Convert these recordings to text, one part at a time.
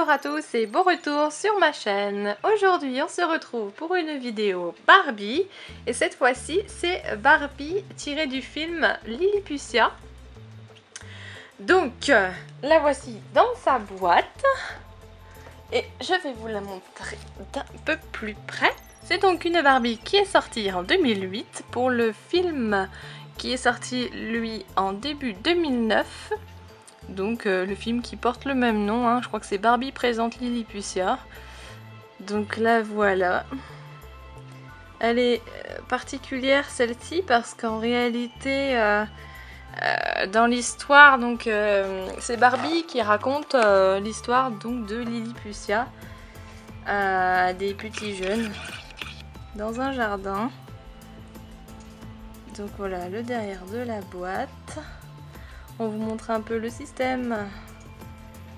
Bonjour à tous et bon retour sur ma chaîne. Aujourd'hui on se retrouve pour une vidéo Barbie et cette fois-ci c'est Barbie tirée du film Lilliputian. Donc la voici dans sa boîte et je vais vous la montrer d'un peu plus près. C'est donc une Barbie qui est sortie en 2008 pour le film qui est sorti lui en début 2009. Donc le film qui porte le même nom, hein. Je crois que c'est Barbie présente Lilliputian. Donc la voilà. Elle est particulière celle-ci parce qu'en réalité dans l'histoire donc c'est Barbie qui raconte l'histoire donc de Lilliputian à des petits jeunes dans un jardin. Donc voilà le derrière de la boîte. On vous montre un peu le système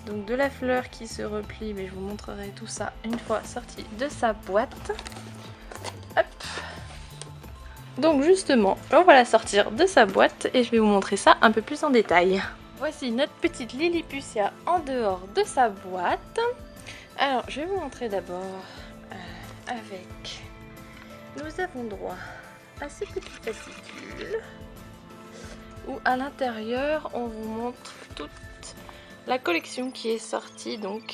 donc de la fleur qui se replie, mais je vous montrerai tout ça une fois sorti de sa boîte. Hop. Donc justement, on va la sortir de sa boîte et je vais vous montrer ça un peu plus en détail. Voici notre petite Lilliputian en dehors de sa boîte. Alors je vais vous montrer d'abord avec... Nous avons droit à ces petits fascicules où à l'intérieur on vous montre toute la collection qui est sortie donc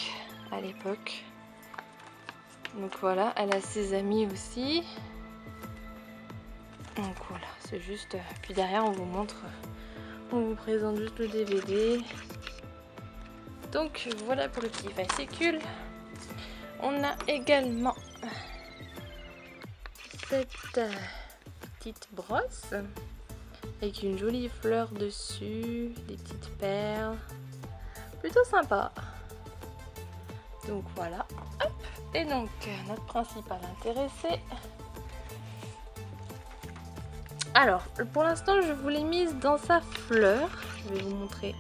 à l'époque. Donc voilà, elle a ses amis aussi. Donc voilà, c'est juste... Puis derrière on vous montre, on vous présente juste le DVD. Donc voilà pour le petit fascicule. On a également cette petite brosse avec une jolie fleur dessus, des petites perles, plutôt sympa. Donc voilà, hop. Et donc notre principal intéressé. Alors pour l'instant je vous l'ai mise dans sa fleur, je vais vous montrer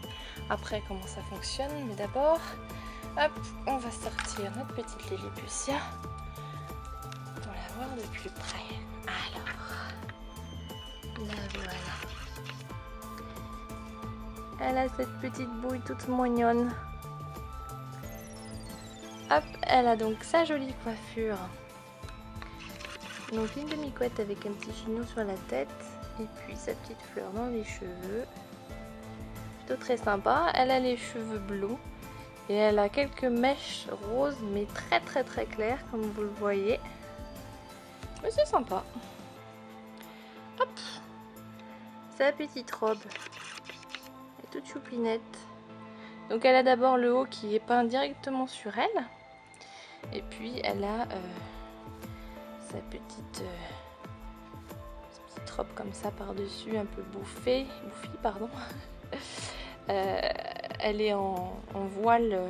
après comment ça fonctionne, mais d'abord, hop, on va sortir notre petite Lilliputian pour la voir de plus près. Alors, la voilà. Elle a cette petite bouille toute mignonne. Hop, elle a donc sa jolie coiffure. Donc une demi-couette avec un petit chignon sur la tête. Et puis sa petite fleur dans les cheveux. Plutôt très sympa. Elle a les cheveux blonds. Et elle a quelques mèches roses mais très claires comme vous le voyez. Mais c'est sympa. Hop, sa petite robe. Toute choupinette. Donc elle a d'abord le haut qui est peint directement sur elle. Et puis elle a sa petite robe comme ça par-dessus, un peu bouffie, pardon. Elle est en voile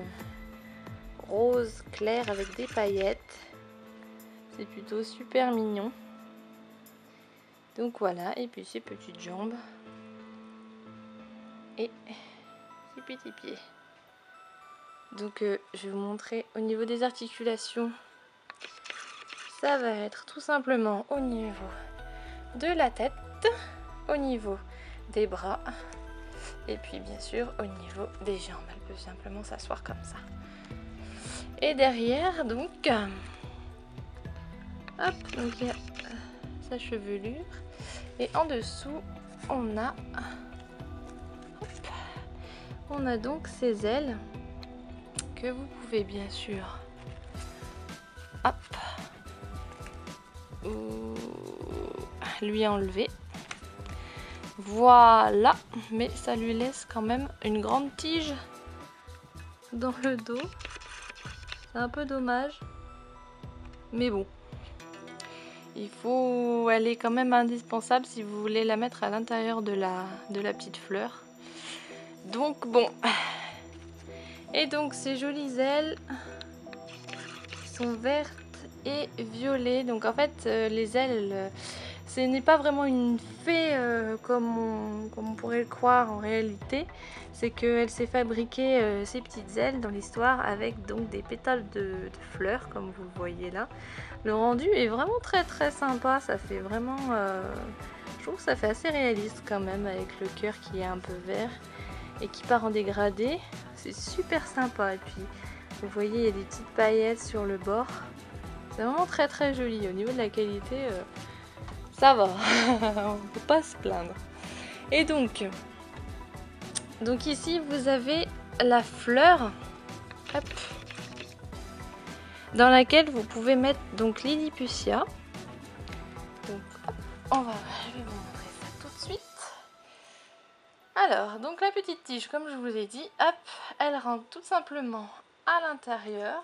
rose clair avec des paillettes. C'est plutôt super mignon. Donc voilà, et puis ses petites jambes. Et ses petits pieds. Donc je vais vous montrer au niveau des articulations. Ça va être tout simplement au niveau de la tête, au niveau des bras et puis bien sûr au niveau des jambes. Elle peut simplement s'asseoir comme ça. Et derrière donc, hop, donc il y a sa chevelure et en dessous on a donc ses ailes que vous pouvez bien sûr hop, lui enlever. Voilà, mais ça lui laisse quand même une grande tige dans le dos. C'est un peu dommage, mais bon. Elle est quand même indispensable si vous voulez la mettre à l'intérieur de la petite fleur. Donc bon, et donc ces jolies ailes qui sont vertes et violettes. Donc en fait les ailes, ce n'est pas vraiment une fée comme on pourrait le croire en réalité. C'est qu'elle s'est fabriquée ces petites ailes dans l'histoire avec donc des pétales de fleurs comme vous le voyez là. Le rendu est vraiment très sympa, ça fait vraiment... je trouve que ça fait assez réaliste quand même avec le cœur qui est un peu vert et qui part en dégradé. C'est super sympa et puis Vous voyez, il y a des petites paillettes sur le bord. C'est vraiment très très joli. Au niveau de la qualité, ça va. On ne peut pas se plaindre. Et donc ici, vous avez la fleur. Hop. Dans laquelle vous pouvez mettre donc Lilliputias. Donc, je vais vous montrer ça tout de suite. Alors, donc la petite tige, comme je vous ai dit, hop, elle rentre tout simplement à l'intérieur.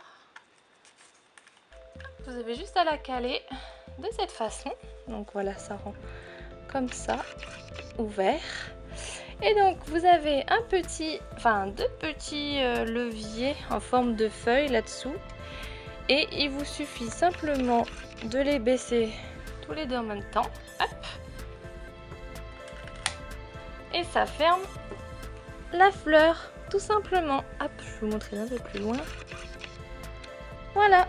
Vous avez juste à la caler de cette façon. Donc voilà, ça rend comme ça, ouvert. Et donc vous avez deux petits leviers en forme de feuille là-dessous. Et il vous suffit simplement de les baisser tous les deux en même temps. Hop. Et ça ferme la fleur, tout simplement. Hop, je vais vous montrer un peu plus loin. Voilà.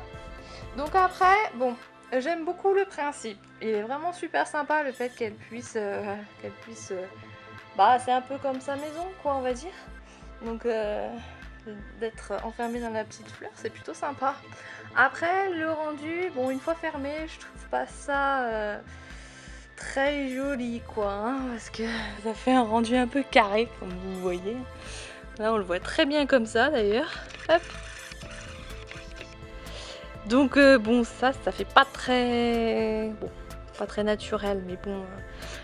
Donc après, bon, j'aime beaucoup le principe. Il est vraiment super sympa le fait qu'elle puisse... bah, c'est un peu comme sa maison, quoi, on va dire. Donc, d'être enfermée dans la petite fleur, c'est plutôt sympa. Après, le rendu, bon, une fois fermé, je trouve pas ça très joli, quoi. Hein, parce que ça fait un rendu un peu carré, comme vous voyez. Là, on le voit très bien comme ça, d'ailleurs. Hop. Donc bon, ça fait pas très... Bon, pas très naturel, mais bon,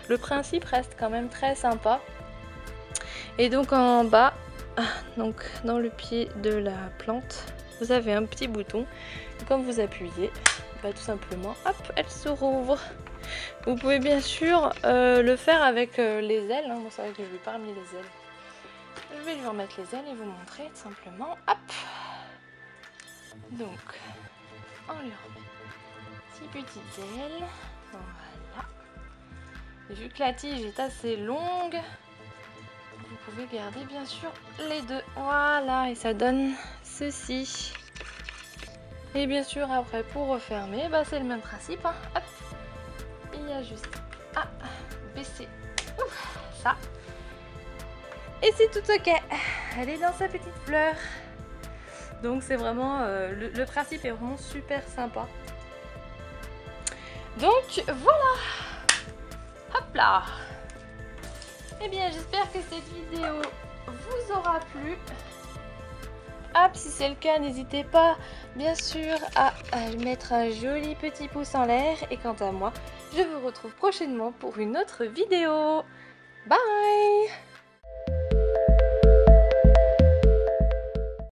le principe reste quand même très sympa. Et donc en bas, donc dans le pied de la plante, vous avez un petit bouton. Et quand vous appuyez, bah, tout simplement, hop, elle se rouvre. Vous pouvez bien sûr le faire avec les ailes. Hein. Bon, c'est vrai que je vais pas remettre les ailes. Je vais lui remettre les ailes et vous montrer tout simplement. Hop. Donc... on lui remet 6 petites ailes, voilà. Et vu que la tige est assez longue, vous pouvez garder bien sûr les deux, voilà, et ça donne ceci. Et bien sûr après pour refermer, bah, c'est le même principe, hein. Hop. Il y a juste à baisser ça. Et c'est tout ok, elle est dans sa petite fleur. Donc c'est vraiment, le principe est vraiment super sympa. Donc voilà. Hop là. Eh bien j'espère que cette vidéo vous aura plu. Hop, si c'est le cas, n'hésitez pas bien sûr à mettre un joli petit pouce en l'air. Et quant à moi, je vous retrouve prochainement pour une autre vidéo. Bye.